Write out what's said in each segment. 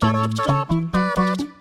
The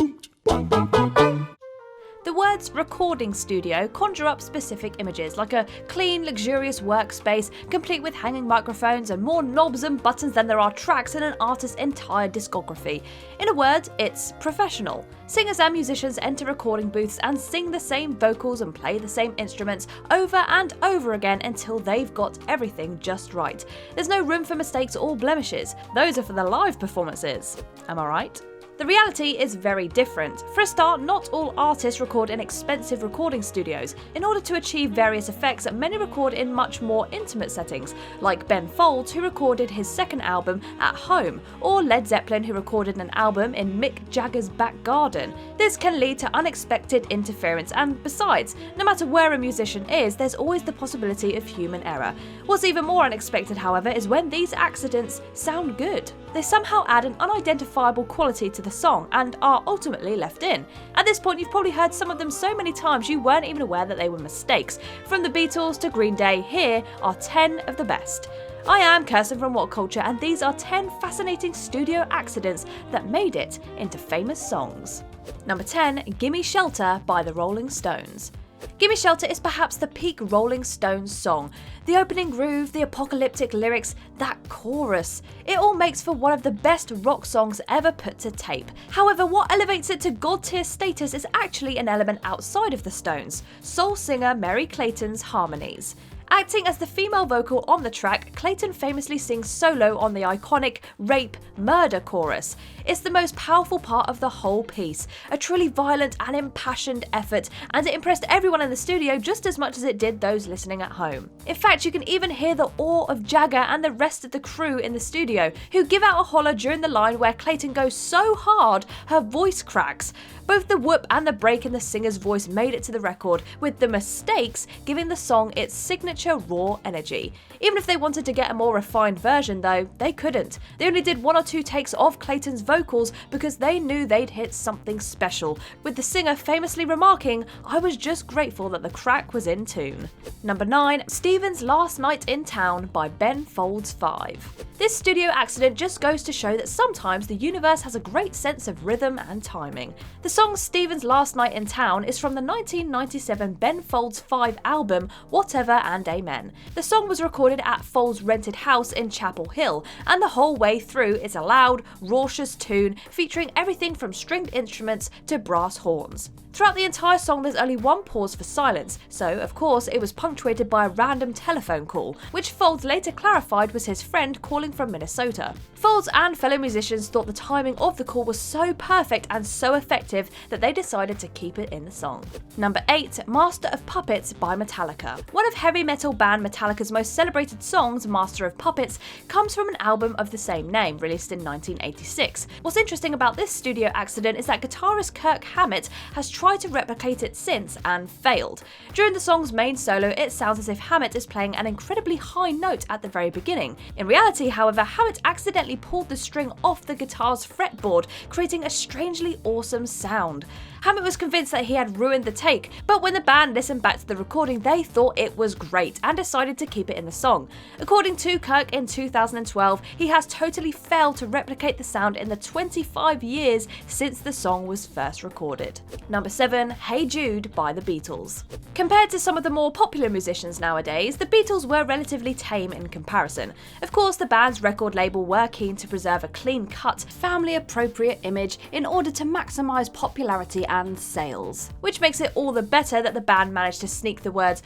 words recording studio conjure up specific images, like a clean, luxurious workspace, complete with hanging microphones and more knobs and buttons than there are tracks in an artist's entire discography. In a word, it's professional. Singers and musicians enter recording booths and sing the same vocals and play the same instruments over and over again until they've got everything just right. There's no room for mistakes or blemishes. Those are for the live performances. Am I right? The reality is very different. For a start, not all artists record in expensive recording studios. In order to achieve various effects, many record in much more intimate settings, like Ben Folds, who recorded his second album at home, or Led Zeppelin, who recorded an album in Mick Jagger's back garden. This can lead to unexpected interference, and besides, no matter where a musician is, there's always the possibility of human error. What's even more unexpected, however, is when these accidents sound good. They somehow add an unidentifiable quality to the song and are ultimately left in. At this point, you've probably heard some of them so many times you weren't even aware that they were mistakes. From the Beatles to Green Day, here are 10 of the best. I am Kirsten from WhatCulture, and these are 10 fascinating studio accidents that made it into famous songs. Number 10, Gimme Shelter by the Rolling Stones. Gimme Shelter is perhaps the peak Rolling Stones song. The opening groove, the apocalyptic lyrics, that chorus. It all makes for one of the best rock songs ever put to tape. However, what elevates it to god tier status is actually an element outside of the Stones: soul singer Mary Clayton's harmonies. Acting as the female vocal on the track, Clayton famously sings solo on the iconic rape murder chorus. It's the most powerful part of the whole piece, a truly violent and impassioned effort, and it impressed everyone in the studio just as much as it did those listening at home. In fact, you can even hear the awe of Jagger and the rest of the crew in the studio, who give out a holler during the line where Clayton goes so hard her voice cracks. Both the whoop and the break in the singer's voice made it to the record, with the mistakes giving the song its signature raw energy. Even if they wanted to get a more refined version though, they couldn't. They only did 1 or 2 takes of Clayton's vocals because they knew they'd hit something special, with the singer famously remarking, "I was just grateful that the crack was in tune." Number 9, Stephen's Last Night in Town by Ben Folds 5. This studio accident just goes to show that sometimes the universe has a great sense of rhythm and timing. The song Stephen's Last Night in Town is from the 1997 Ben Folds 5 album Whatever and Amen. The song was recorded at Folds' rented house in Chapel Hill, and the whole way through it's a loud, raucous tune featuring everything from stringed instruments to brass horns. Throughout the entire song there's only one pause for silence, so of course it was punctuated by a random telephone call, which Folds later clarified was his friend calling from Minnesota. Folds and fellow musicians thought the timing of the call was so perfect and so effective that they decided to keep it in the song. Number 8, Master of Puppets by Metallica. One of heavy metal band Metallica's most celebrated songs, Master of Puppets, comes from an album of the same name, released in 1986. What's interesting about this studio accident is that guitarist Kirk Hammett has tried to replicate it since and failed. During the song's main solo, it sounds as if Hammett is playing an incredibly high note at the very beginning. In reality, however, Hammett accidentally pulled the string off the guitar's fretboard, creating a strangely awesome sound. Hammett was convinced that he had ruined the take, but when the band listened back to the recording, they thought it was great and decided to keep it in the song. According to Kirk in 2012, he has totally failed to replicate the sound in the 25 years since the song was first recorded. Number 7, Hey Jude by the Beatles. Compared to some of the more popular musicians nowadays, the Beatles were relatively tame in comparison. Of course, the band's record label were keen to preserve a clean-cut, family-appropriate image in order to maximise popularity and sales, which makes it all the better that the band managed to sneak the words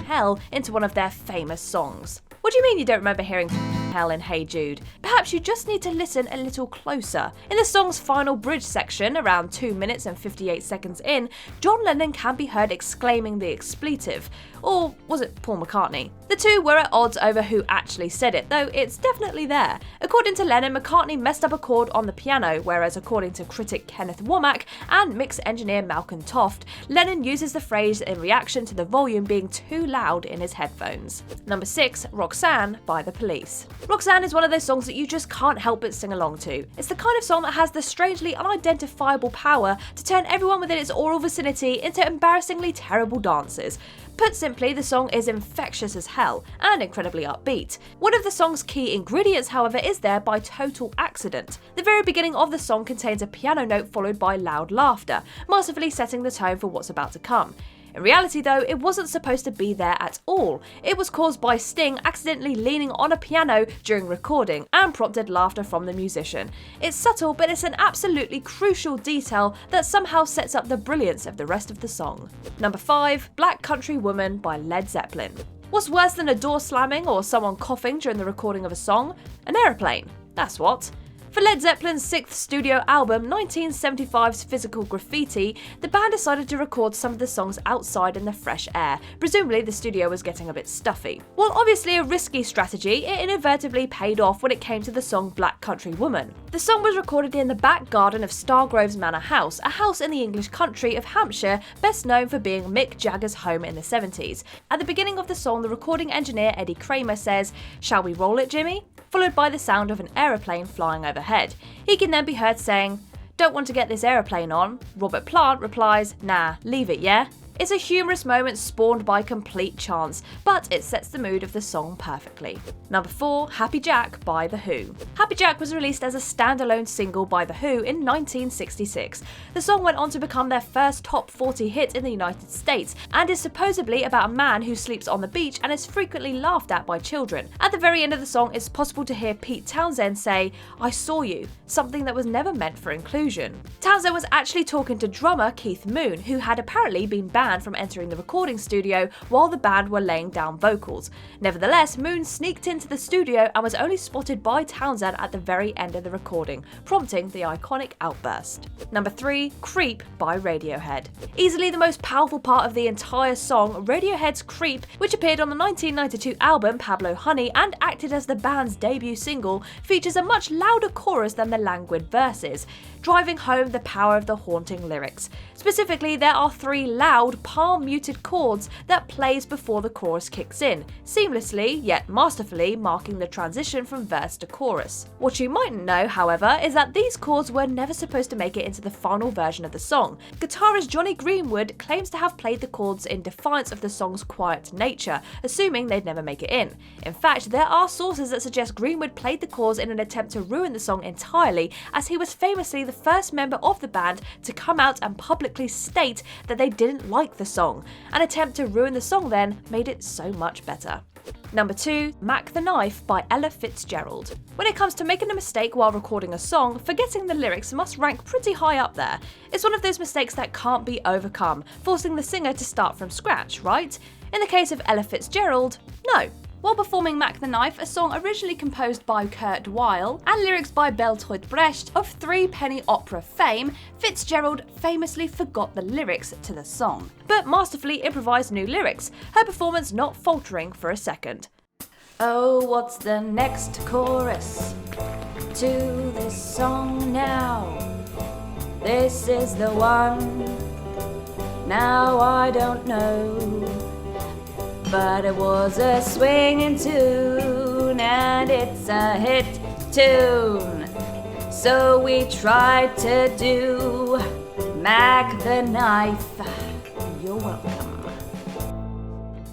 hell into one of their famous songs. What do you mean you don't remember hearing hell in Hey Jude? Perhaps you just need to listen a little closer. In the song's final bridge section, around 2 minutes and 58 seconds in, John Lennon can be heard exclaiming the expletive. Or was it Paul McCartney? The two were at odds over who actually said it, though it's definitely there. According to Lennon, McCartney messed up a chord on the piano, whereas according to critic Kenneth Womack and mix engineer Malcolm Toft, Lennon uses the phrase in reaction to the volume being too loud in his headphones. Number 6, Roxanne by The Police. Roxanne is one of those songs that you just can't help but sing along to. It's the kind of song that has the strangely unidentifiable power to turn everyone within its oral vicinity into embarrassingly terrible dancers. Put simply, the song is infectious as hell and incredibly upbeat. One of the song's key ingredients, however, is there by total accident. The very beginning of the song contains a piano note followed by loud laughter, masterfully setting the tone for what's about to come. In reality though, it wasn't supposed to be there at all. It was caused by Sting accidentally leaning on a piano during recording and prompted laughter from the musician. It's subtle, but it's an absolutely crucial detail that somehow sets up the brilliance of the rest of the song. Number 5. Black Country Woman by Led Zeppelin. What's worse than a door slamming or someone coughing during the recording of a song? An aeroplane. That's what. For Led Zeppelin's 6th studio album, 1975's Physical Graffiti, the band decided to record some of the songs outside in the fresh air. Presumably the studio was getting a bit stuffy. While obviously a risky strategy, it inadvertently paid off when it came to the song Black Country Woman. The song was recorded in the back garden of Stargroves Manor House, a house in the English country of Hampshire, best known for being Mick Jagger's home in the 70s. At the beginning of the song, the recording engineer Eddie Kramer says, "Shall we roll it, Jimmy?" followed by the sound of an aeroplane flying overhead. He can then be heard saying, "Don't want to get this aeroplane on." Robert Plant replies, "Nah, leave it, yeah?" It's a humorous moment spawned by complete chance, but it sets the mood of the song perfectly. Number 4, Happy Jack by The Who. Happy Jack was released as a standalone single by The Who in 1966. The song went on to become their first top 40 hit in the United States and is supposedly about a man who sleeps on the beach and is frequently laughed at by children. At the very end of the song, it's possible to hear Pete Townsend say, "I saw you," something that was never meant for inclusion. Townsend was actually talking to drummer Keith Moon, who had apparently been banned from entering the recording studio while the band were laying down vocals. Nevertheless, Moon sneaked into the studio and was only spotted by Townsend at the very end of the recording, prompting the iconic outburst. Number 3, Creep by Radiohead. Easily the most powerful part of the entire song, Radiohead's Creep, which appeared on the 1992 album Pablo Honey and acted as the band's debut single, features a much louder chorus than the languid verses, driving home the power of the haunting lyrics. Specifically, there are 3 loud, palm-muted chords that plays before the chorus kicks in, seamlessly yet masterfully marking the transition from verse to chorus. What you mightn't know, however, is that these chords were never supposed to make it into the final version of the song. Guitarist Jonny Greenwood claims to have played the chords in defiance of the song's quiet nature, assuming they'd never make it in. In fact, there are sources that suggest Greenwood played the chords in an attempt to ruin the song entirely, as he was famously the first member of the band to come out and publicly state that they didn't like the song. An attempt to ruin the song then made it so much better. Number 2, Mack the Knife by Ella Fitzgerald. When it comes to making a mistake while recording a song, forgetting the lyrics must rank pretty high up there. It's one of those mistakes that can't be overcome, forcing the singer to start from scratch, right? In the case of Ella Fitzgerald, no. While performing Mack the Knife, a song originally composed by Kurt Weill and lyrics by Bertolt Brecht of Threepenny Opera fame, Fitzgerald famously forgot the lyrics to the song, but masterfully improvised new lyrics, her performance not faltering for a second. "Oh, what's the next chorus to this song now? This is the one. Now I don't know. But it was a swinging tune, and it's a hit tune. So we tried to do Mack the Knife. You're welcome."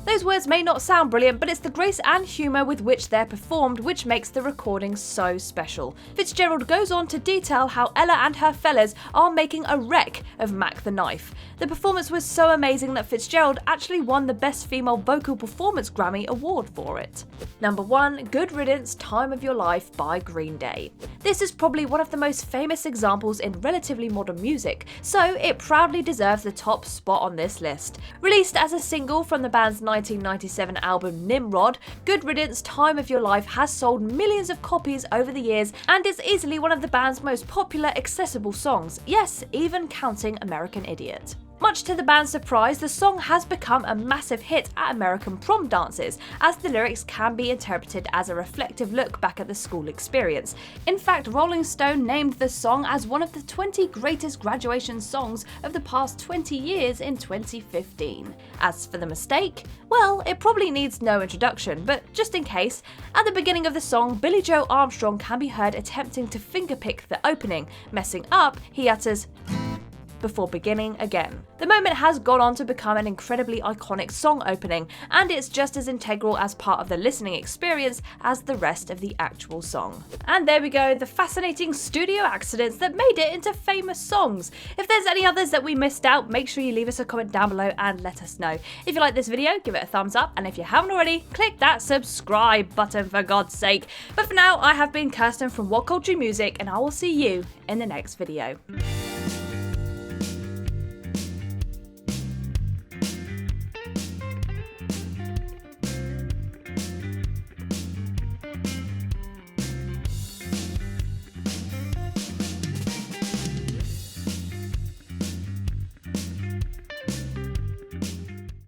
Those words may not sound brilliant, but it's the grace and humour with which they're performed which makes the recording so special. Fitzgerald goes on to detail how Ella and her fellas are making a wreck of Mack the Knife. The performance was so amazing that Fitzgerald actually won the Best Female Vocal Performance Grammy Award for it. Number 1, Good Riddance, Time of Your Life by Green Day. This is probably one of the most famous examples in relatively modern music, so it proudly deserves the top spot on this list. Released as a single from the band's 1997 album Nimrod, Good Riddance, Time of Your Life has sold millions of copies over the years and is easily one of the band's most popular accessible songs, yes, even counting American Idiot. Much to the band's surprise, the song has become a massive hit at American prom dances, as the lyrics can be interpreted as a reflective look back at the school experience. In fact, Rolling Stone named the song as one of the 20 greatest graduation songs of the past 20 years in 2015. As for the mistake, well, it probably needs no introduction, but just in case, at the beginning of the song, Billie Joe Armstrong can be heard attempting to fingerpick the opening. Messing up, he utters before beginning again. The moment has gone on to become an incredibly iconic song opening, and it's just as integral as part of the listening experience as the rest of the actual song. And there we go, the fascinating studio accidents that made it into famous songs. If there's any others that we missed out, make sure you leave us a comment down below and let us know. If you like this video, give it a thumbs up, and if you haven't already, click that subscribe button for God's sake. But for now, I have been Kirsten from WhatCulture Music, and I will see you in the next video.